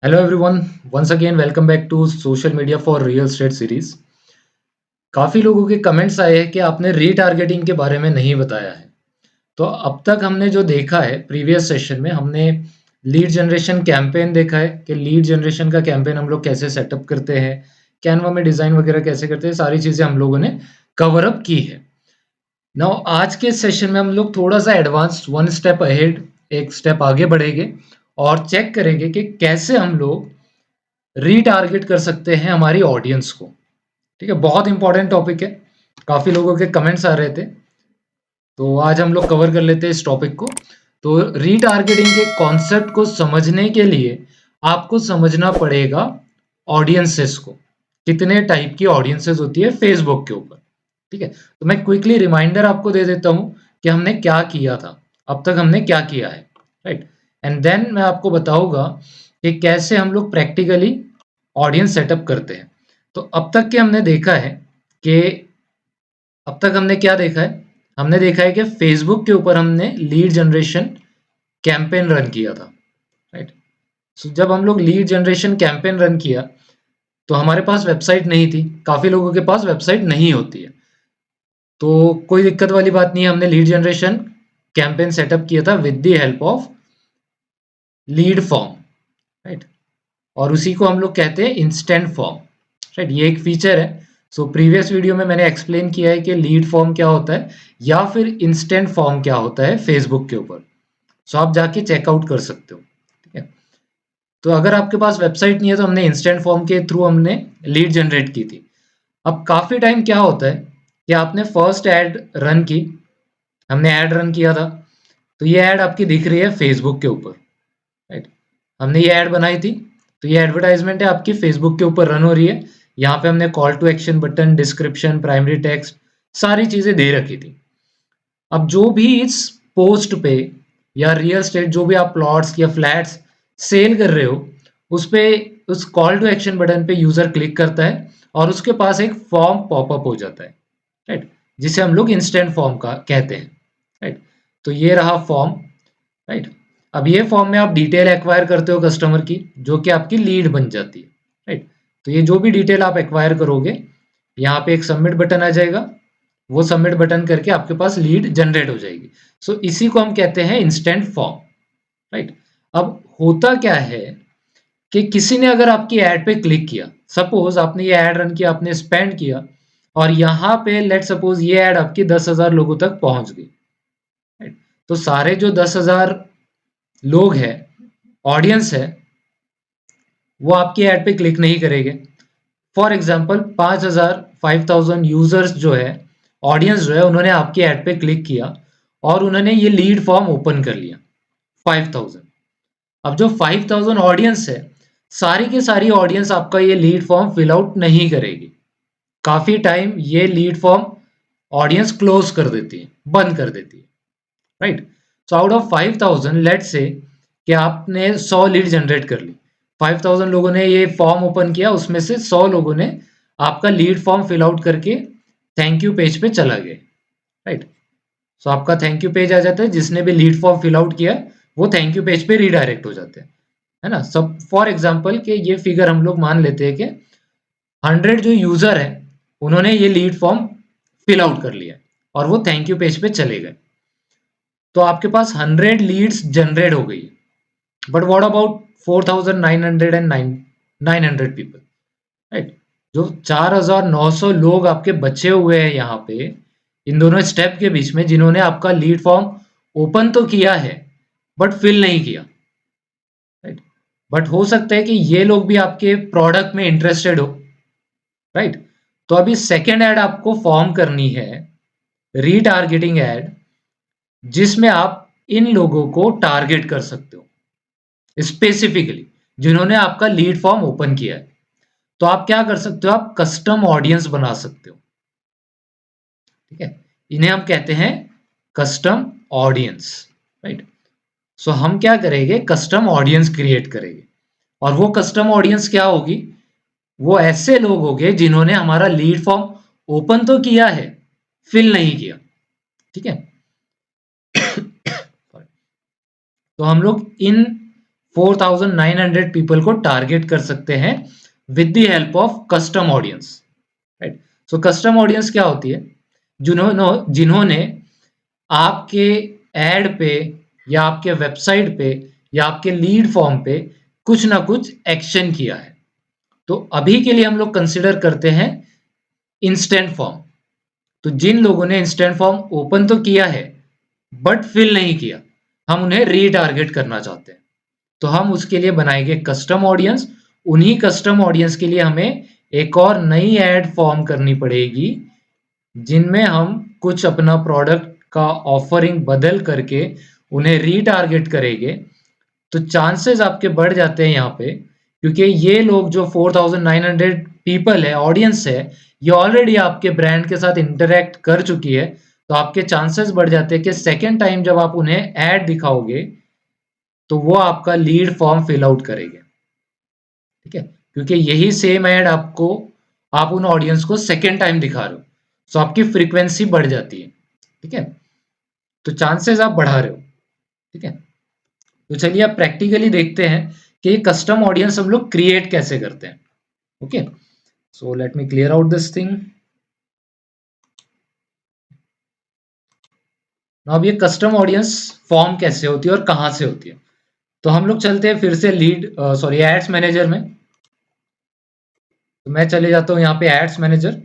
Hello everyone, once again welcome back to social media for real estate series। काफी लोगों के comments आए हैं कि आपने रीटारगेटिंग के बारे में नहीं बताया है। तो अब तक हमने जो देखा है प्रीवियस सेशन में हमने लीड जनरेशन कैंपेन देखा है कि लीड जनरेशन का कैंपेन हम लोग कैसे सेटअप करते हैं, कैनवा में डिजाइन वगैरह कैसे करते हैं, सारी चीजें हम लोगों ने कवर अप की है। नाउ आज के सेशन में हम लोग थोड़ा सा एडवांस वन स्टेप अहेड, एक स्टेप आगे बढ़ेंगे और चेक करेंगे कि कैसे हम लोग रीटारगेट कर सकते हैं हमारी ऑडियंस को। ठीक है, बहुत इंपॉर्टेंट टॉपिक है, काफी लोगों के कमेंट्स आ रहे थे, तो आज हम लोग कवर कर लेते हैं इस टॉपिक को। तो रीटारगेटिंग के कॉन्सेप्ट को समझने के लिए आपको समझना पड़ेगा ऑडियंसेस को, कितने टाइप की ऑडियंसेस होती है फेसबुक के ऊपर। ठीक है, तो मैं क्विकली रिमाइंडर आपको दे देता हूं कि हमने क्या किया था, अब तक हमने क्या किया है, राइट। एंड देन मैं आपको बताऊंगा कि कैसे हम लोग प्रैक्टिकली ऑडियंस सेटअप करते हैं। तो अब तक के हमने देखा है कि अब तक हमने क्या देखा है, हमने देखा है कि फेसबुक के ऊपर हमने लीड जनरेशन कैंपेन रन किया था, राइट। सो जब हम लोग लीड जनरेशन कैंपेन रन किया तो हमारे पास वेबसाइट नहीं थी, काफी लोगों के पास वेबसाइट नहीं होती है, तो कोई दिक्कत वाली बात नहीं है। हमने लीड जनरेशन कैंपेन सेटअप किया था with the help of lead form, right. और उसी को हम लोग कहते हैं इंस्टेंट फॉर्म, राइट। ये एक फीचर है। सो प्रीवियस वीडियो में मैंने एक्सप्लेन किया है कि लीड फॉर्म क्या होता है या फिर इंस्टेंट फॉर्म क्या होता है फेसबुक के ऊपर। सो आप जाके चेकआउट कर सकते हो, ठीक है। तो अगर आपके पास वेबसाइट नहीं है तो हमने इंस्टेंट फॉर्म के थ्रू हमने लीड जनरेट की थी। अब काफी टाइम क्या होता है कि आपने फर्स्ट एड रन की, हमने ऐड रन किया था, तो ये ऐड आपकी दिख रही है फेसबुक के ऊपर, राइट। हमने ये ऐड बनाई थी, तो ये एडवर्टाइजमेंट है आपकी फेसबुक के ऊपर रन हो रही है। यहाँ पे हमने call to action button, description, primary text, सारी चीजें दे रखी थी। अब जो भी इस पोस्ट पे या रियल स्टेट जो भी आप प्लॉट्स या फ्लैट्स सेल कर रहे हो, उस पे उस कॉल टू एक्शन बटन पे यूजर क्लिक करता है और उसके पास एक फॉर्म पॉपअप हो जाता है, राइट, जिसे हम लोग इंस्टेंट फॉर्म का कहते हैं, राइट। तो ये रहा फॉर्म, राइट। अब ये फॉर्म में आप डिटेल एक्वायर करते हो कस्टमर की, जो कि आपकी लीड बन जाती है, राइट। तो ये जो भी डिटेल आप एक्वायर करोगे, यहाँ पे एक सबमिट बटन आ जाएगा, वो सबमिट बटन करके आपके पास लीड जनरेट हो जाएगी। सो इसी को हम कहते हैं इंस्टेंट फॉर्म, राइट। अब होता क्या है कि किसी ने अगर आपकी एड पे क्लिक किया, सपोज आपने ये एड रन किया, आपने स्पेंड किया, और यहाँ पे लेट सपोज ये एड आपकी 10,000 लोगों तक पहुंच गई, राइट। तो सारे जो 10,000 लोग हैं, ऑडियंस है, वो आपकी ऐड पे क्लिक नहीं करेंगे। फॉर एग्जाम्पल 5,000 5,000 यूजर्स जो है, ऑडियंस जो है, उन्होंने आपकी ऐड पे क्लिक किया और उन्होंने ये लीड फॉर्म ओपन कर लिया 5,000। अब जो 5,000 ऑडियंस है, सारी की सारी ऑडियंस आपका ये लीड फॉर्म फिल आउट नहीं करेगी। काफी टाइम ये लीड फॉर्म ऑडियंस क्लोज कर देती है, बंद कर देती है, right. So out of 5,000 let's say कि आपने 100 लीड जनरेट कर ली, 5,000 लोगों ने ये फॉर्म ओपन किया, उसमें से 100 लोगों ने आपका लीड फॉर्म फिल आउट करके थैंक यू पेज पे चला गया, राइट। सो आपका थैंक यू पेज आ जाता है, जिसने भी लीड फॉर्म फिल आउट किया वो थैंक यू पेज पे रीडायरेक्ट हो जाते हैं, है ना। सब फॉर एग्जाम्पल के ये फिगर हम लोग मान लेते हैं कि 100 जो यूजर है, उन्होंने ये लीड फॉर्म फिल आउट कर लिया और वो थैंक यू पेज पे चले गए, तो आपके पास 100 लीड्स जनरेट हो गई। But what about 4,909 people, right. जो 4,900 लोग आपके बचे हुए हैं यहाँ पे, इन दोनों स्टेप के बीच में, जिन्होंने आपका लीड फॉर्म ओपन तो किया है बट फिल नहीं किया, राइट। बट हो सकता है कि ये लोग भी आपके प्रोडक्ट में इंटरेस्टेड हो, राइट। तो अभी सेकेंड ऐड आपको फॉर्म करनी है, रीटारगेटिंग ऐड, जिसमें आप इन लोगों को टारगेट कर सकते हो स्पेसिफिकली, जिन्होंने आपका लीड फॉर्म ओपन किया है। तो आप क्या कर सकते हो, आप कस्टम ऑडियंस बना सकते हो, ठीक है। इन्हें हम कहते हैं कस्टम ऑडियंस, राइट। सो हम क्या करेंगे, कस्टम ऑडियंस क्रिएट करेंगे, और वो कस्टम ऑडियंस क्या होगी, वो ऐसे लोग होंगे जिन्होंने हमारा लीड फॉर्म ओपन तो किया है, फिल नहीं किया, ठीक है। तो हम लोग इन 4900 पीपल को टारगेट कर सकते हैं with the help of custom audience, right. So custom audience क्या होती है? जिन्होंने आपके एड पे या आपके वेबसाइट पे या आपके लीड फॉर्म पे कुछ ना कुछ एक्शन किया है। तो अभी के लिए हम लोग कंसिडर करते हैं इंस्टेंट फॉर्म। तो जिन लोगों ने इंस्टेंट फॉर्म ओपन तो किया है बट फिल नहीं किया, हम उन्हें रीटारगेट करना चाहते हैं। तो हम उसके लिए बनाएंगे कस्टम ऑडियंस। उन्हीं कस्टम ऑडियंस के लिए हमें एक और नई ऐड फॉर्म करनी पड़ेगी, जिनमें हम कुछ अपना प्रोडक्ट का ऑफरिंग बदल करके उन्हें रीटारगेट करेंगे। तो चांसेस आपके बढ़ जाते हैं यहाँ पे, क्योंकि ये लोग जो 4900 पीपल है, ऑडियंस है, ये ऑलरेडी आपके ब्रांड के साथ इंटरेक्ट कर चुकी है। तो आपके चांसेस बढ़ जाते हैं कि सेकेंड टाइम जब आप उन्हें ऐड दिखाओगे तो वो आपका लीड फॉर्म फिल आउट करेंगे, ठीक है, क्योंकि यही सेम ऐड आपको, आप उन ऑडियंस को सेकेंड टाइम दिखा रहे हो। सो आपकी फ्रीक्वेंसी बढ़ जाती है, ठीक है। तो चांसेस आप बढ़ा रहे हो, ठीक है। तो चलिए अब प्रैक्टिकली देखते हैं कि ये कस्टम ऑडियंस हम लोग क्रिएट कैसे करते हैं। Okay, so let me clear out this thing. अब ये कस्टम ऑडियंस फॉर्म कैसे होती है और कहां से होती है? तो हम लोग चलते हैं फिर से एड्स मैनेजर में। तो मैं चले जाता हूं यहाँ पे एड्स मैनेजर।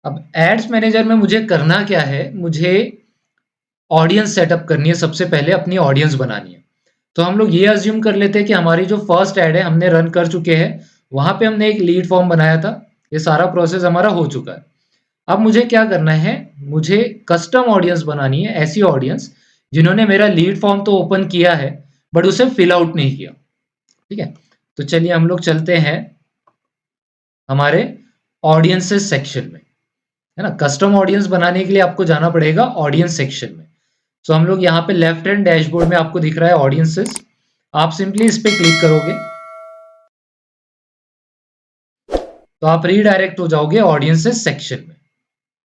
अब एड्स मैनेजर में मुझे करना क्या है? मुझे ऑडियंस सेटअप करनी है। सबसे पहले अपनी ऑडियंस बनानी है। तो हम लोग ये अज्यूम कर लेते हैं कि हमारी जो फर्स्ट ऐड है हमने रन कर चुके हैं, वहां पे हमने एक लीड फॉर्म बनाया था, ये सारा प्रोसेस हमारा हो चुका है। अब मुझे क्या करना है? मुझे कस्टम ऑडियंस बनानी है, ऐसी ऑडियंस जिन्होंने मेरा लीड फॉर्म तो ओपन किया है बट उसे फिल आउट नहीं किया, ठीक है। तो चलिए हम लोग चलते हैं हमारे ऑडियंसेस सेक्शन में, है ना। कस्टम ऑडियंस बनाने के लिए आपको जाना पड़ेगा ऑडियंस सेक्शन में। तो हम लोग यहाँ पे लेफ्ट हैंड डैशबोर्ड में आपको दिख रहा है ऑडियंसेस, आप सिंपली इस पे क्लिक करोगे तो आप रीडायरेक्ट हो जाओगे ऑडियंसेस सेक्शन में,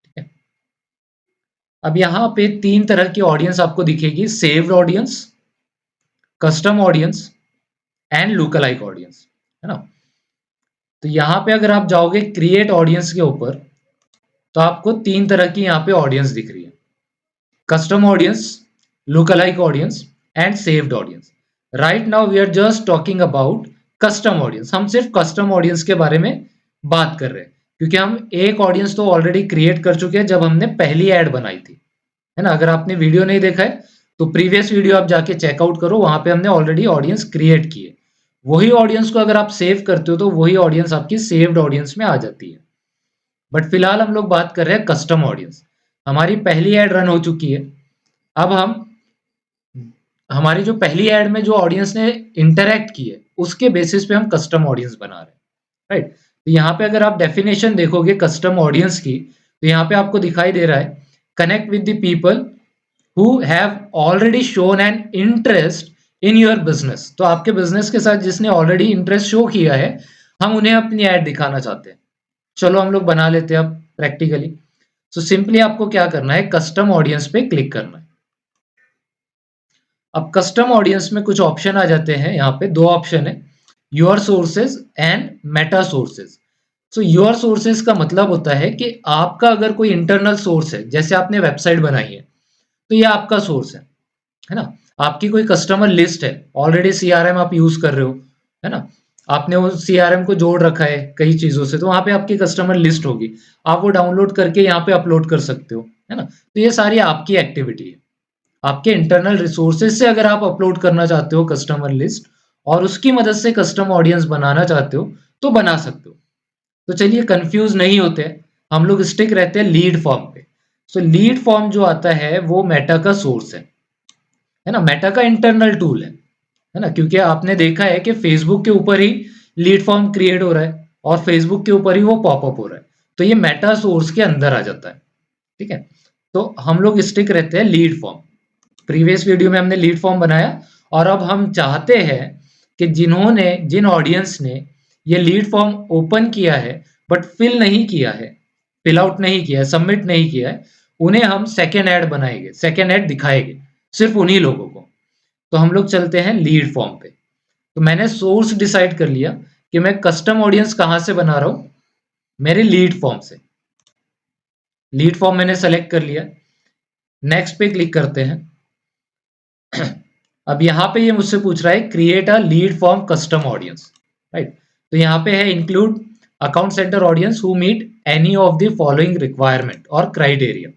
ठीक है। अब यहाँ पे तीन तरह की ऑडियंस आपको दिखेगी: saved audience, custom audience and lookalike audience, है ना। तो यहाँ पे अगर आप जाओगे क्रिएट ऑडियंस के ऊपर तो आपको तीन तरह की यहाँ पे ऑडियंस दिख रही है: custom audience, lookalike audience and saved audience. Right now we are just talking about custom audience. हम सिर्फ कस्टम ऑडियंस के बारे में बात कर रहे हैं, क्योंकि हम एक ऑडियंस तो ऑलरेडी क्रिएट कर चुके हैं जब हमने पहली ऐड बनाई थी, है ना। अगर आपने वीडियो नहीं देखा है तो प्रीवियस वीडियो आप जाके चेकआउट करो, वहां पे हमने ऑलरेडी ऑडियंस क्रिएट की है। वही ऑडियंस को अगर आप सेव करते हो तो वही ऑडियंस आपकी सेव्ड ऑडियंस में आ जाती है। बट फिलहाल हम लोग बात कर रहे हैं कस्टम ऑडियंस। हमारी पहली ऐड रन हो चुकी है। अब हम हमारी जो पहली ऐड में जो ऑडियंस ने इंटरैक्ट की है उसके बेसिस पे हम कस्टम ऑडियंस बना रहे हैं, राइट। तो यहाँ पे अगर आप डेफिनेशन देखोगे कस्टम ऑडियंस की, तो यहाँ पे आपको दिखाई दे रहा है connect with the people who have already shown an interest in your business. तो आपके बिजनेस के साथ जिसने ऑलरेडी इंटरेस्ट शो किया है, हम उन्हें अपनी ऐड दिखाना चाहते हैं। चलो हम लोग बना लेते हैं अब प्रैक्टिकली। सो सिंपली आपको क्या करना है? कस्टम ऑडियंस पे क्लिक करना है। अब कस्टम ऑडियंस में कुछ ऑप्शन आ जाते हैं। यहाँ पे दो ऑप्शन है, your sources and Meta sources. So your sources का मतलब होता है कि आपका अगर कोई इंटरनल सोर्स है, जैसे आपने वेबसाइट बनाई है तो ये आपका सोर्स है ना। आपकी कोई कस्टमर लिस्ट है, ऑलरेडी सीआरएम आप यूज कर रहे हो, है ना। आपने वो सीआरएम को जोड़ रखा है कई चीजों से, तो वहां पे आपकी कस्टमर लिस्ट होगी, आप वो डाउनलोड करके यहाँ पे अपलोड कर सकते हो, है ना। तो ये सारी आपकी एक्टिविटी है। आपके इंटरनल रिसोर्सेज से अगर आप अपलोड करना चाहते हो कस्टमर लिस्ट और उसकी मदद से कस्टम ऑडियंस बनाना चाहते हो तो बना सकते हो। तो चलिए कंफ्यूज नहीं होते, हम लोग स्टिक रहते हैं लीड फॉर्म पे। सो लीड फॉर्म जो आता है वो मेटा का सोर्स है ना, मेटा का इंटरनल टूल है ना। क्योंकि आपने देखा है कि फेसबुक के ऊपर ही लीड फॉर्म क्रिएट हो रहा है और फेसबुक के ऊपर ही वो पॉपअप हो रहा है, तो ये मेटा सोर्स के अंदर आ जाता है, ठीक है। तो हम लोग स्टिक रहते हैं लीड फॉर्म। प्रीवियस वीडियो में हमने लीड फॉर्म बनाया और अब हम चाहते हैं कि जिन ऑडियंस ने ये लीड फॉर्म ओपन किया है बट फिल नहीं किया है, फिल आउट नहीं किया है, सबमिट नहीं किया है, उन्हें हम सेकेंड ऐड बनाएंगे, सेकेंड ऐड दिखाएंगे सिर्फ उन्हीं लोगों को। तो हम लोग चलते हैं लीड फॉर्म पे। तो मैंने सोर्स डिसाइड कर लिया कि मैं कस्टम ऑडियंस कहाँ से बना रहा हूँ, मेरे लीड फॉर्म से। लीड फॉर्म मैंने सेलेक्ट कर लिया, नेक्स्ट पे क्लिक करते हैं। अब यहाँ पे ये मुझसे पूछ रहा है create a lead form custom audience, right. तो यहाँ पे है include account center audience who meet any of the following requirement और क्राइटेरिया।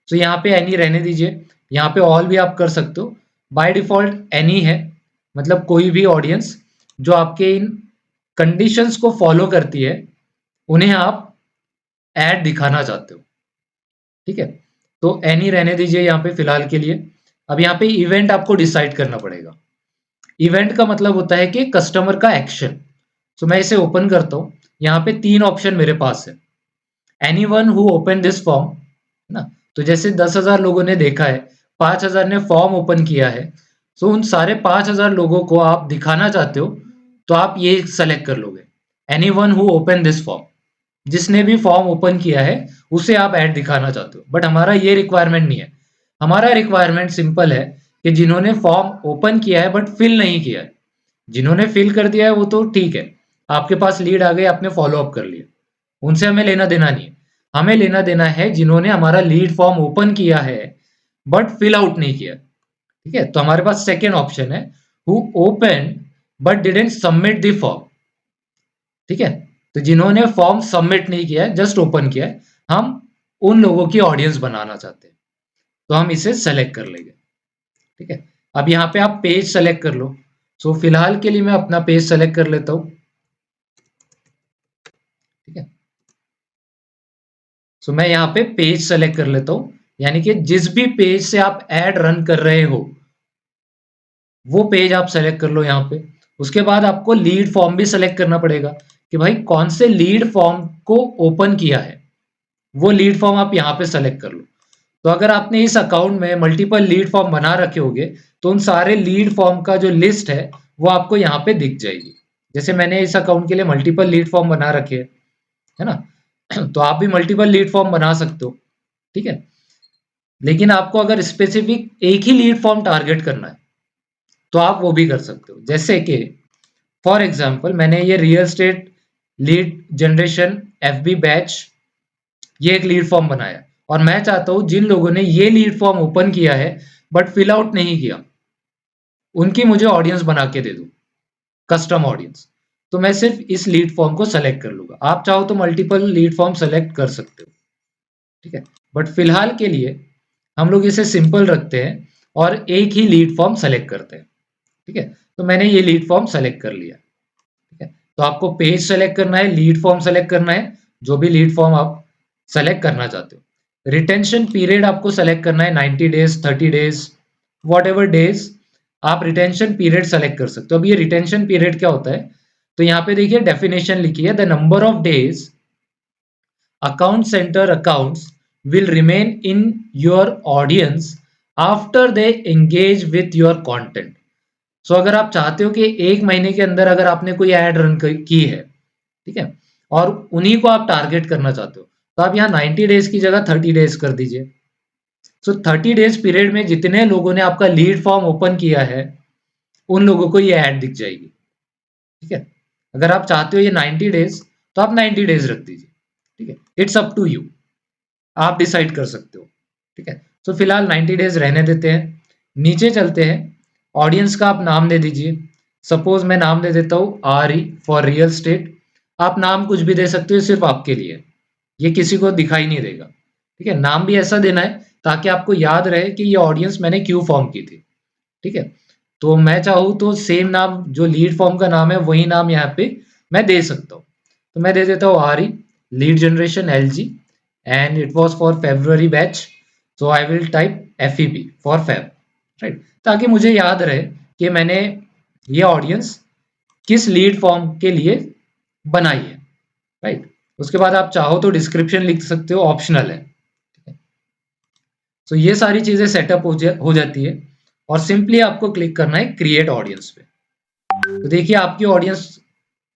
तो यहाँ पे एनी रहने दीजिए, यहाँ पे ऑल भी आप कर सकते हो। बाय डिफॉल्ट एनी है, मतलब कोई भी ऑडियंस जो आपके इन कंडीशंस को फॉलो करती है उन्हें आप ऐड दिखाना चाहते हो, ठीक है। तो एनी रहने दीजिए यहाँ पे फिलहाल के लिए। अब यहाँ पे इवेंट आपको डिसाइड करना पड़ेगा। इवेंट का मतलब होता है कि कस्टमर का एक्शन। तो मैं इसे ओपन करता हूँ, यहाँ पे 3 ऑप्शन मेरे पास है। Anyone who open this form, है ना। तो जैसे 10,000 लोगों ने देखा है, 5,000 ने फॉर्म ओपन किया है, तो उन सारे 5,000 लोगों को आप दिखाना चाहते हो, तो आप ये सेलेक्ट कर लोगे, anyone who open this form. जिसने भी फॉर्म ओपन किया है उसे आप ऐड दिखाना चाहते हो। बट हमारा ये रिक्वायरमेंट नहीं है। हमारा रिक्वायरमेंट सिंपल है कि जिन्होंने फॉर्म ओपन किया है बट फिल नहीं किया है। जिन्होंने फिल कर दिया है वो तो ठीक है, आपके पास लीड आ गई, आपने फॉलो अप कर लिया, उनसे हमें लेना देना नहीं है। हमें लेना देना है जिन्होंने हमारा लीड फॉर्म ओपन किया है बट फिल आउट नहीं किया, ठीक है। तो हमारे पास सेकेंड ऑप्शन है who open but didn't submit the form, ठीक है। तो जिन्होंने फॉर्म सबमिट नहीं किया है, जस्ट ओपन किया है, हम उन लोगों की ऑडियंस बनाना चाहते हैं, तो हम इसे सेलेक्ट कर लेंगे, ठीक है। अब यहाँ पे आप पेज सेलेक्ट कर लो। सो फिलहाल के लिए मैं अपना पेज सेलेक्ट कर लेता हूँ, ठीक है। सो मैं यहाँ पे पेज सेलेक्ट कर लेता हूँ, यानी कि जिस भी पेज से आप ऐड रन कर रहे हो वो पेज आप सेलेक्ट कर लो यहाँ पे। उसके बाद आपको लीड फॉर्म भी सेलेक्ट करना पड़ेगा कि भाई कौन से लीड फॉर्म को ओपन किया है, वो लीड फॉर्म आप यहाँ पे सेलेक्ट कर लो। तो अगर आपने इस अकाउंट में मल्टीपल लीड फॉर्म बना रखे होंगे तो उन सारे लीड फॉर्म का जो लिस्ट है वो आपको यहाँ पे दिख जाएगी। जैसे मैंने इस अकाउंट के लिए मल्टीपल लीड फॉर्म बना रखे हैं, है ना। तो आप भी मल्टीपल लीड फॉर्म बना सकते हो, ठीक है। लेकिन आपको अगर स्पेसिफिक एक ही लीड फॉर्म टारगेट करना है तो आप वो भी कर सकते हो। जैसे कि फॉर एग्जाम्पल मैंने ये real estate lead generation FB batch, ये एक लीड फॉर्म बनाया और मैं चाहता हूं जिन लोगों ने ये लीड फॉर्म ओपन किया है बट फिल आउट नहीं किया उनकी मुझे ऑडियंस बना के दे दो, कस्टम ऑडियंस। तो मैं सिर्फ इस लीड फॉर्म को सेलेक्ट कर लूंगा। आप चाहो तो मल्टीपल लीड फॉर्म सेलेक्ट कर सकते हो, ठीक है। बट फिलहाल के लिए हम लोग इसे सिंपल रखते हैं और एक ही लीड फॉर्म सेलेक्ट करते हैं, ठीक है। तो मैंने ये लीड फॉर्म सेलेक्ट कर लिया, ठीक है। तो आपको पेज सेलेक्ट करना है, लीड फॉर्म सेलेक्ट करना है, जो भी लीड फॉर्म आप सेलेक्ट करना चाहते हो। रिटेंशन पीरियड आपको सेलेक्ट करना है 90 days, 30 days, what ever days आप रिटेंशन पीरियड सेलेक्ट कर सकते हो। अब ये रिटेंशन पीरियड क्या होता है, तो यहाँ पे देखिए डेफिनेशन लिखी है, the number of days account center accounts will remain in your audience after they engage with your content। सो अगर आप चाहते हो कि 1 महीने के अंदर अगर आपने कोई एड रन की है, ठीक है, और उन्हीं को आप टारगेट करना चाहते हो, तो आप यहाँ 90 डेज की जगह 30 डेज कर दीजिए। सो 30 डेज पीरियड में जितने लोगों ने आपका लीड फॉर्म ओपन किया है उन लोगों को ये ऐड दिख जाएगी, ठीक है। अगर आप चाहते हो ये 90 डेज तो आप 90 डेज रख दीजिए, ठीक है। इट्स अप टू यू, आप डिसाइड कर सकते हो, ठीक है। तो फिलहाल 90 डेज रहने देते हैं। नीचे चलते हैं, ऑडियंस का आप नाम दे दीजिए। सपोज मैं नाम दे देता हूँ R E for real estate. आप नाम कुछ भी दे सकते हो, सिर्फ आपके लिए, ये किसी को दिखाई नहीं देगा, ठीक है। नाम भी ऐसा देना है ताकि आपको याद रहे कि ये ऑडियंस मैंने क्यों फॉर्म की थी, ठीक है। तो मैं चाहूँ तो सेम नाम जो लीड फॉर्म का नाम है वही नाम यहाँ पे मैं दे सकता हूँ। तो मैं दे देता हूँ R E lead generation L G and it was for February batch, so I will type FEB for Feb, right, ताकि मुझे याद रहे कि मैंने ये ऑडियंस किस लीड फॉर्म के लिए बनाई है, राइट। उसके बाद आप चाहो तो डिस्क्रिप्शन लिख सकते हो, ऑप्शनल है, ठीक है। तो ये सारी चीजें सेटअप हो जाती है और सिंपली आपको क्लिक करना है क्रिएट ऑडियंस पे। तो देखिए आपकी ऑडियंस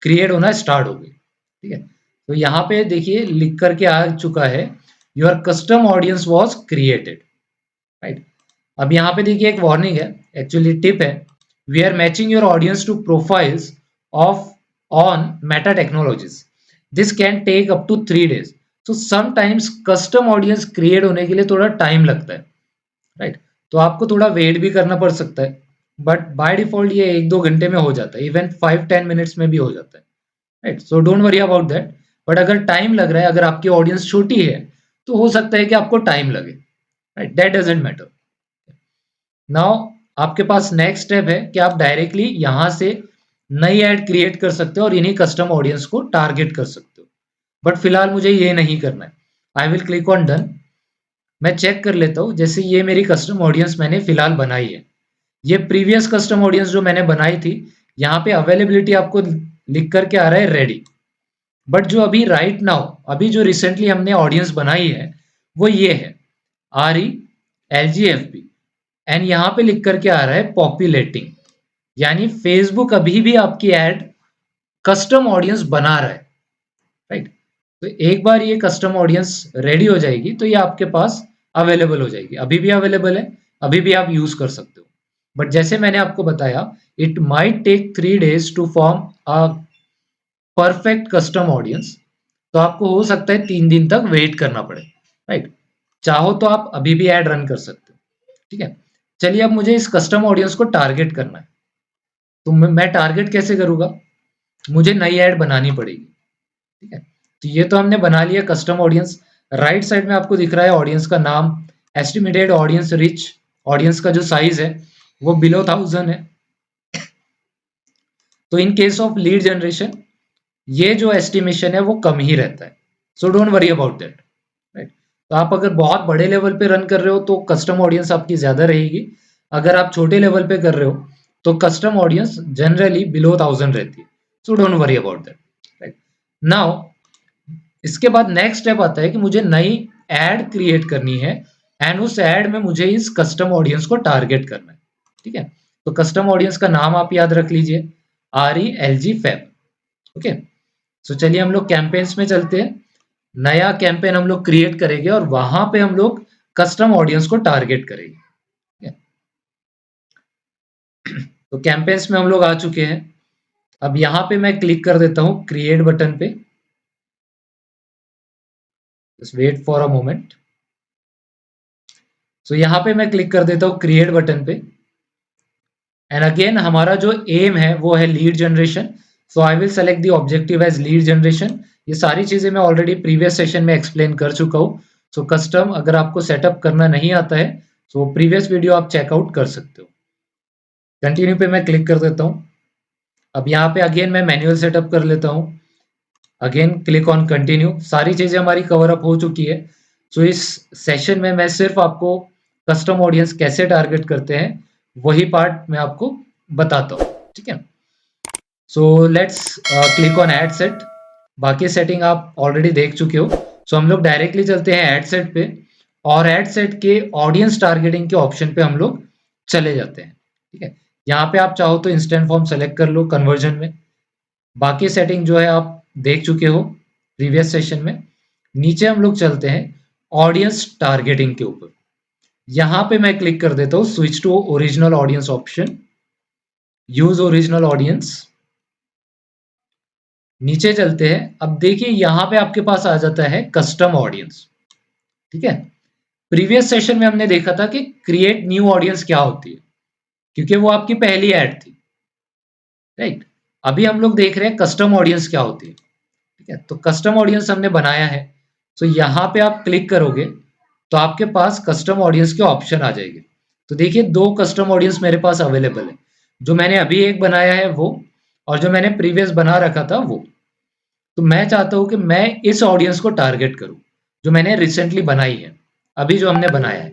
क्रिएट होना स्टार्ट हो गई, ठीक है। तो यहाँ पे देखिए लिख करके आ चुका है your custom audience was created, right. अब यहाँ पे देखिए एक वार्निंग है, एक्चुअली टिप है, we are matching your audience to profiles of on Meta technologies. This can take up to 3 days. तो समटाइम्स कस्टम ऑडियंस क्रिएट होने के लिए थोड़ा टाइम लगता है, राइट? तो आपको थोड़ा वेट भी करना पड़ सकता है, बट बाय डिफॉल्ट ये 1-2 घंटे में हो जाता है, इवन 5-10 मिनट्स में भी हो जाता है, right? So don't worry about that. But अगर टाइम लग रहा है, अगर आपकी ऑडियंस छोटी है, तो हो सकता है कि आपको टाइम लगे, right? That doesn't matter. Now आपके पास नेक्स्ट स्टेप है कि आप डायरेक्टली यहाँ से नई ऐड क्रिएट कर सकते हो और इन्हीं कस्टम ऑडियंस को टारगेट कर सकते हो. बट फिलहाल मुझे ये नहीं करना है. I will click on done. मैं चेक कर लेता हूँ, जैसे ये मेरी कस्टम ऑडियंस मैंने फिलहाल बनाई है. ये प्रीवियस कस्टम ऑडियंस जो मैंने बनाई थी, यहाँ पे अवेलेबिलिटी आपको लिख करके आ रहा है रेडी. बट जो अभी राइट नाउ, अभी जो रिसेंटली हमने ऑडियंस बनाई है, वो ये है RELGFP. एंड यहाँ पे लिख करके आ रहा है पॉपुलेटिंग. यानी फेसबुक अभी भी आपकी एड कस्टम ऑडियंस बना रहा है, राइट? तो एक बार ये कस्टम ऑडियंस रेडी हो जाएगी तो ये आपके पास अवेलेबल हो जाएगी. अभी भी अवेलेबल है, अभी भी आप यूज कर सकते हो. बट जैसे मैंने आपको बताया, it might take 3 days to form a perfect custom audience. तो आपको हो सकता है 3 दिन तक वेट करना पड़े, राइट? चाहो तो आप अभी भी ऐड रन कर सकते हो, ठीक है? चलिए, अब मुझे इस कस्टम ऑडियंस को टारगेट करना है. तो मैं टारगेट कैसे करूंगा? मुझे नई ऐड बनानी पड़ेगी, ठीक है? तो ये तो हमने बना लिया कस्टम ऑडियंस. राइट साइड में आपको दिख रहा है ऑडियंस का नाम, एस्टिमेटेड ऑडियंस रिच. ऑडियंस का जो साइज है वो बिलो 1000 है. तो in case of lead generation ये जो एस्टिमेशन है वो कम ही रहता है. So don't worry about that, right? तो आप अगर बहुत बड़े लेवल पे रन कर रहे हो तो कस्टम ऑडियंस आपकी ज्यादा रहेगी. अगर आप छोटे लेवल पे कर रहे हो तो कस्टम ऑडियंस जनरली बिलो 1000 रहती है. So don't worry about that, right? Now इसके बाद नेक्स्ट स्टेप आता है कि मुझे नई एड क्रिएट करनी है एंड उस एड में मुझे इस कस्टम ऑडियंस को टारगेट करना है, ठीक है? तो कस्टम ऑडियंस का नाम आप याद रख लीजिए, RELG फैब. ओके. सो चलिए हम लोग कैंपेन्स में चलते हैं. नया कैंपेन हम लोग क्रिएट करेंगे और वहां पे हम लोग कस्टम ऑडियंस को टारगेट करेंगे, ठीक है? तो कैंपेन्स में हम लोग आ चुके हैं. अब यहाँ पे मैं क्लिक कर देता हूँ क्रिएट बटन पे. Just wait for a moment. So यहाँ पे मैं क्लिक कर देता हूँ क्रिएट बटन पे. एंड अगेन हमारा जो एम है वो है lead generation. So I will select the objective as lead generation. ये सारी चीजें मैं ऑलरेडी प्रीवियस सेशन में एक्सप्लेन कर चुका हूँ. सो कस्टम अगर आपको सेटअप करना नहीं आता है तो प्रीवियस वीडियो आप चेकआउट कर सकते हो. कंटिन्यू पे मैं क्लिक कर देता हूँ. अब यहाँ पे अगेन मैं मैन्युअल सेटअप कर लेता हूँ. Again click on continue. सारी चीजें हमारी कवर अप हो चुकी है. सो इस सेशन में मैं सिर्फ आपको कस्टम ऑडियंस कैसे टारगेट करते हैं वही पार्ट मैं आपको बताता हूँ, ठीक है? So let's click on ad set. बाकी सेटिंग आप ऑलरेडी देख चुके हो. सो हम लोग डायरेक्टली चलते हैं एड सेट पे और एड सेट के ऑडियंस टारगेटिंग के ऑप्शन पे हम लोग चले जाते हैं, ठीक है? यहाँ पे आप चाहो तो इंस्टेंट फॉर्म सेलेक्ट कर लो कन्वर्जन में. बाकी सेटिंग जो है आप देख चुके हो प्रीवियस सेशन में. नीचे हम लोग चलते हैं ऑडियंस टारगेटिंग के ऊपर. यहाँ पे मैं क्लिक कर देता हूँ switch to original audience option, use original audience. नीचे चलते हैं. अब देखिए यहाँ पे आपके पास आ जाता है कस्टम ऑडियंस, ठीक है? प्रीवियस सेशन में हमने देखा था कि क्रिएट न्यू ऑडियंस क्या होती है, क्योंकि वो आपकी पहली ऐड थी, राइट? अभी हम लोग देख रहे हैं कस्टम ऑडियंस क्या होती है, ठीक है? तो कस्टम ऑडियंस हमने बनाया है. तो यहाँ पे आप क्लिक करोगे तो आपके पास कस्टम ऑडियंस के ऑप्शन आ जाएंगे. तो देखिए 2 कस्टम ऑडियंस मेरे पास अवेलेबल है. जो मैंने अभी एक बनाया है वो, और जो मैंने प्रीवियस बना रखा था वो. तो मैं चाहता हूँ कि मैं इस ऑडियंस को टारगेट करूँ जो मैंने रिसेंटली बनाई है, अभी जो हमने बनाया है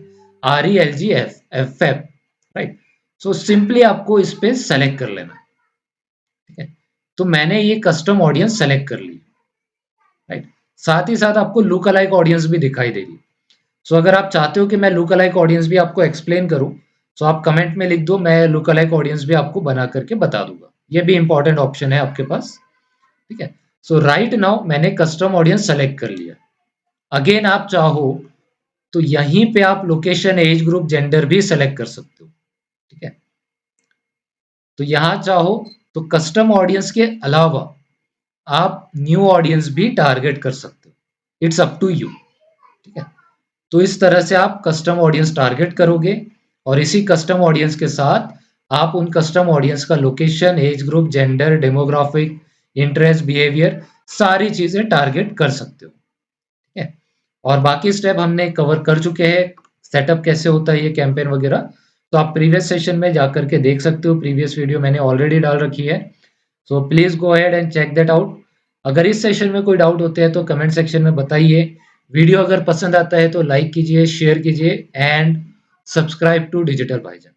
RELGFF, राइट? सो सिंपली आपको इस पे सेलेक्ट कर लेना, ठीक है? तो मैंने ये कस्टम ऑडियंस सेलेक्ट कर ली, राइट? साथ ही साथ आपको लुक अलाइक ऑडियंस भी दिखाई देगी. सो अगर आप चाहते हो कि मैं लुक अलाइक ऑडियंस भी आपको एक्सप्लेन करूं तो आप कमेंट में लिख दो, मैं लुक अलाइक ऑडियंस भी आपको बना करके बता दूंगा. ये भी इंपॉर्टेंट ऑप्शन है आपके पास, ठीक है? सो राइट नाउ मैंने कस्टम ऑडियंस सेलेक्ट कर लिया. अगेन आप चाहो तो यहीं पे आप लोकेशन, एज ग्रुप, जेंडर भी सेलेक्ट कर सकते हो, ठीक है? तो यहाँ चाहो तो कस्टम ऑडियंस के अलावा आप न्यू ऑडियंस भी टारगेट कर सकते हो, इट्स अप टू यू। ठीक है, तो इस तरह से आप कस्टम ऑडियंस टारगेट करोगे और इसी कस्टम ऑडियंस के साथ आप उन कस्टम ऑडियंस का location, age group, gender, demographic, interest, behaviour, सारी चीजें टारगेट कर सकते हो। ठीक है, और बाकी स्टेप हमने कवर कर चुके हैं, सेटअप कैसे होता है ये कैंपेन वगैरह, तो आप प्रीवियस सेशन में जाकर के देख सकते हो, प्रीवियस वीडियो मैंने ऑलरेडी डाल रखी है। So please go ahead and check that out. अगर इस सेशन में कोई डाउट होते हैं तो कमेंट सेक्शन में बताइए। वीडियो अगर पसंद आता है तो लाइक कीजिए, शेयर कीजिए एंड सब्सक्राइब टू डिजिटल भाईजान।